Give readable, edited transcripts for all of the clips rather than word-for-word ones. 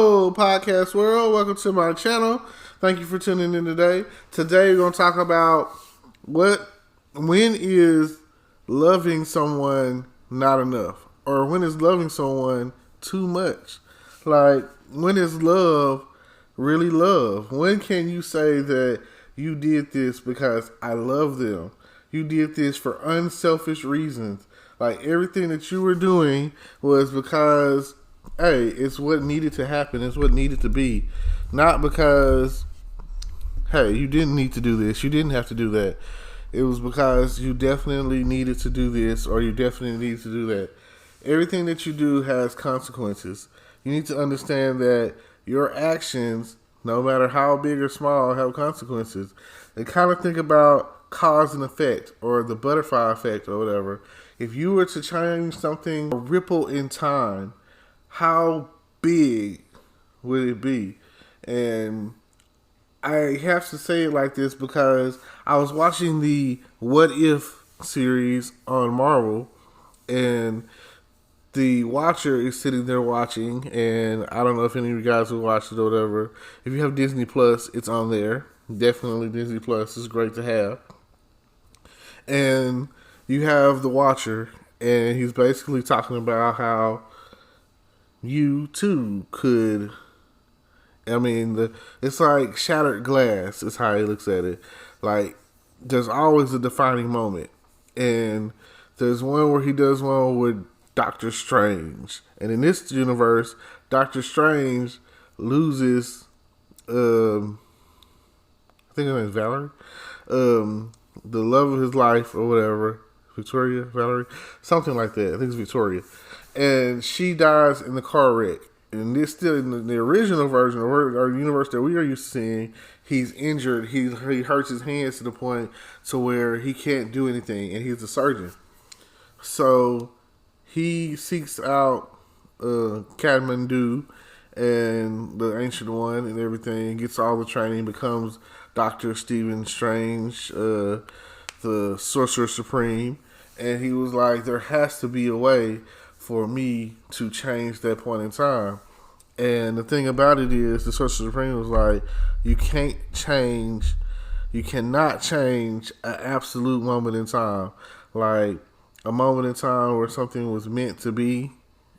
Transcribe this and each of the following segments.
Hello, podcast world. Welcome to my channel. Thank you for tuning in today. Today, we're going to talk about when is loving someone not enough, or when is loving someone too much. Like, when is love really love? When can you say that you did this because I love them? You did this for unselfish reasons. Like, everything that you were doing was because, hey, it's what needed to happen. It's what needed to be. Not because, hey, you didn't need to do this. You didn't have to do that. It was because you definitely needed to do this, or you definitely needed to do that. Everything that you do has consequences. You need to understand that your actions, no matter how big or small, have consequences. And kind of think about cause and effect, or the butterfly effect, or whatever. If you were to change something, a ripple in time, how big would it be? And I have to say it like this because I was watching the What If series on Marvel, and the Watcher is sitting there watching, and I don't know if any of you guys will watch it or whatever. If you have Disney Plus, it's on there. Definitely Disney Plus is great to have. And you have the Watcher, and he's basically talking about how you too could. I mean, it's like shattered glass is how he looks at it. Like, there's always a defining moment. And there's one where he does one with Doctor Strange. And in this universe, Doctor Strange loses, I think her name is Valerie, the love of his life or whatever. Valerie, something like that. I think it's Victoria. And she dies in the car wreck. And this still in the original version of our universe that we are used to seeing, he's injured. He hurts his hands to the point to where he can't do anything, and he's a surgeon. So he seeks out Kathmandu and the Ancient One and everything, gets all the training, becomes Dr. Stephen Strange, the Sorcerer Supreme. And he was like, there has to be a way for me to change that point in time. And the thing about it is, the Sorcerer Supreme was like, you cannot change an absolute moment in time. Like, a moment in time where something was meant to be,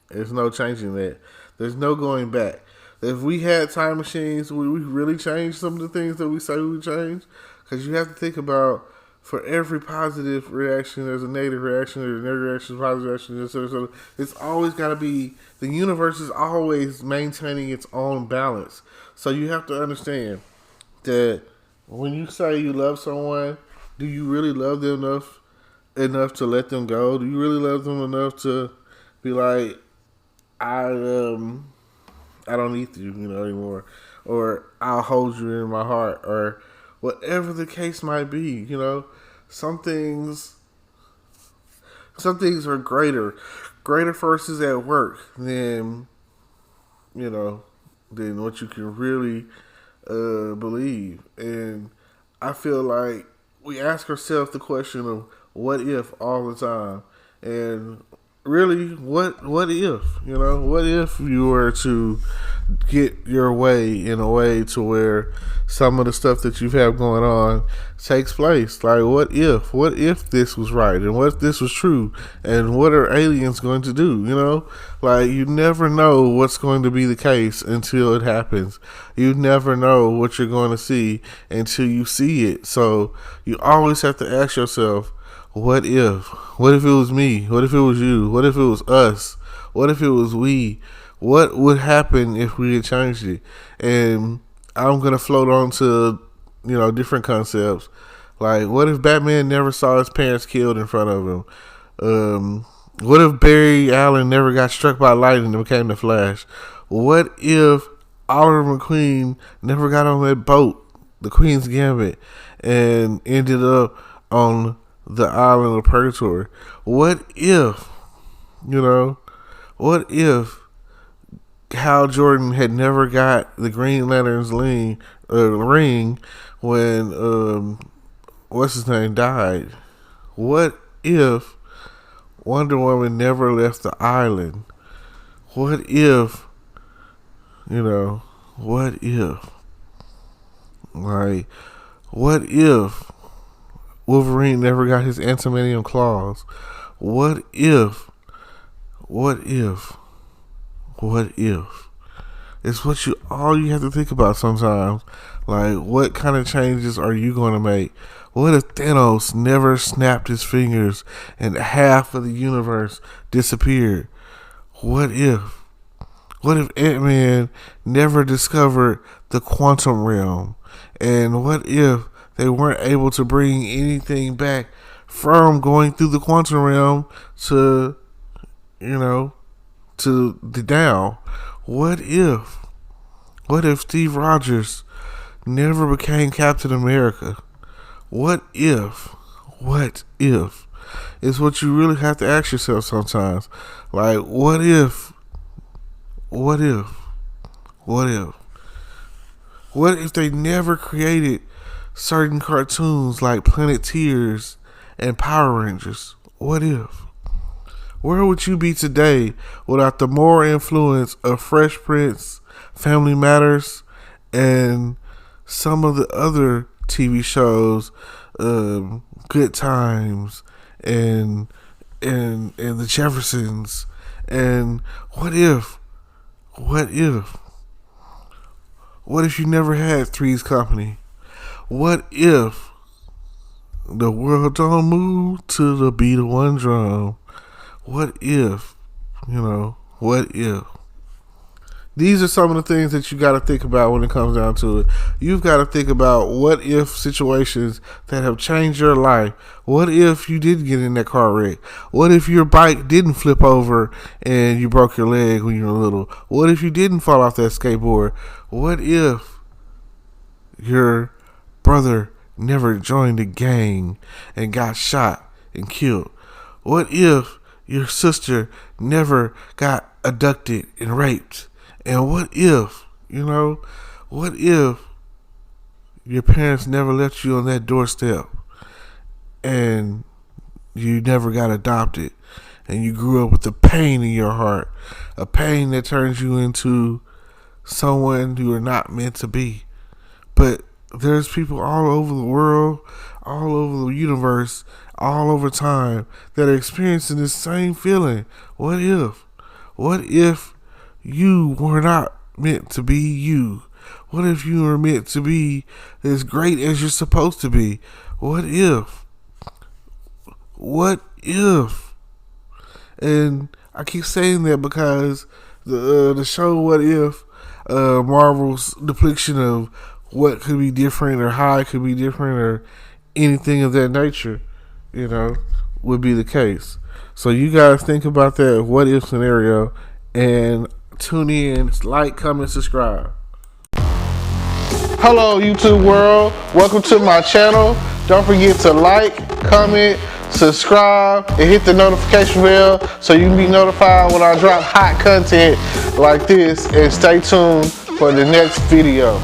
there's no changing that. There's no going back. If we had time machines, would we really change some of the things that we say we would change? Because you have to think about, for every positive reaction, there's a negative reaction, there's a negative reaction, positive reaction, etc. So it's always got to be, the universe is always maintaining its own balance. So you have to understand that when you say you love someone, do you really love them enough to let them go? Do you really love them enough to be like, I don't need you, anymore, or I'll hold you in my heart, or whatever the case might be, Some things are greater forces at work than what you can really believe. And I feel like we ask ourselves the question of what if all the time. And really, what if? What if you were to get your way in a way to where some of the stuff that you have going on takes place? Like, what if this was right, and what if this was true, and what are aliens going to do? Like, you never know what's going to be the case until it happens. You never know what you're going to see until you see it. So you always have to ask yourself, what if it was me? What if it was you? What if it was us? What if it was we? What would happen if we had changed it? And I'm going to float on to, different concepts. Like, what if Batman never saw his parents killed in front of him? What if Barry Allen never got struck by lightning and became the Flash? What if Oliver McQueen never got on that boat, the Queen's Gambit, and ended up on the island of Purgatory? What if, what if Hal Jordan had never got the Green Lantern's ring when what's his name died? What if Wonder Woman never left the island? What if You know, what if? Like, what if Wolverine never got his adamantium claws? What if? What if? What if? It's all you have to think about sometimes. Like, what kind of changes are you going to make? What if Thanos never snapped his fingers and half of the universe disappeared? What if? What if Ant-Man never discovered the quantum realm? And what if they weren't able to bring anything back from going through the quantum realm to, to the down? What if? What if Steve Rogers never became Captain America? What if? What if? It's what you really have to ask yourself sometimes. Like, what if? What if? What if? What if they never created certain cartoons like Planeteers and Power Rangers? What if? Where would you be today without the moral influence of Fresh Prince, Family Matters, and some of the other TV shows, Good Times, and the Jeffersons? And what if? What if? What if you never had Three's Company? What if the world don't move to the beat of one drum? What if? What if? These are some of the things that you got to think about when it comes down to it. You've got to think about what if situations that have changed your life. What if you did get in that car wreck? What if your bike didn't flip over and you broke your leg when you were little? What if you didn't fall off that skateboard? What if your brother never joined a gang and got shot and killed? What if your sister never got abducted and raped? And what if, what if your parents never left you on that doorstep and you never got adopted and you grew up with the pain in your heart, a pain that turns you into someone you are not meant to be? But there's people all over the world, all over the universe, all over time that are experiencing this same feeling. What if? What if you were not meant to be you? What if you were meant to be as great as you're supposed to be? What if? What if? And I keep saying that because the show What If, Marvel's depiction of what could be different or how it could be different or anything of that nature, would be the case. So you guys think about that what if scenario and tune in, like, comment, subscribe. Hello YouTube world, welcome to my channel. Don't forget to like, comment, subscribe, and hit the notification bell so you can be notified when I drop hot content like this, and stay tuned for the next video.